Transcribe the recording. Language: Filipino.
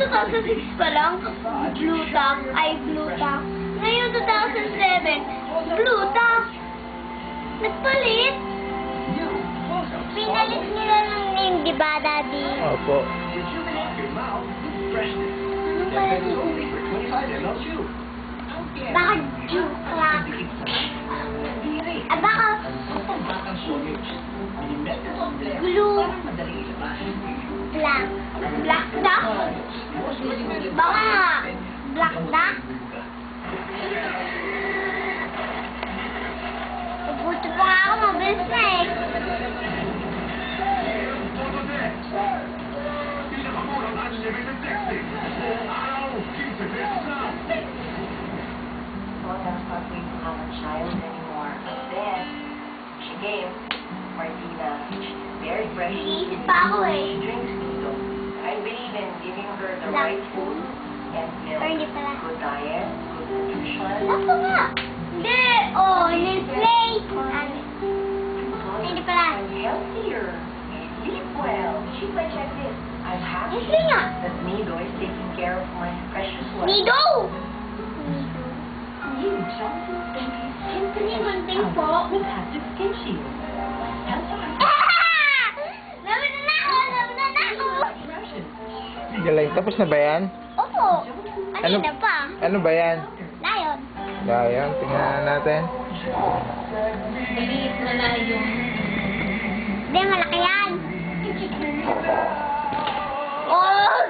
2006 pa lang, Blue Tack, Blue Tack. Ngayon, 2007, Blue Tack. Nagpalit. Pinalit nila ng name, di ba, Daddy? Opo. Ano pala yun? Baka Juke Crack. Baka Blue Black. Black Duck? Baka Black Duck? Buti pa nga ako, mabilis na eh. That's not going to have a child anymore. But then, she gave Martina very fresh Iisip pa ako eh. She drinks Nido. I believe in giving her the right food and milk. Pero hindi pala. Good diet, good nutrition. Nako nga. Hindi. Oh, Nestle. Hindi pala. I'm healthier. Sleep well. She might check this. I'm happy Nestle nga. that Nido is taking care of my precious one. Nido! New Johnson Baby's Hindi munting po. with active skin shield. Nauna na ako. Galing. Tapos na ba yan? Opo. Kanina pa. Ano ba yan? Lion. Ayan, tingnan na natin. Maliit na lion. Hindi, malaki yan. Oh,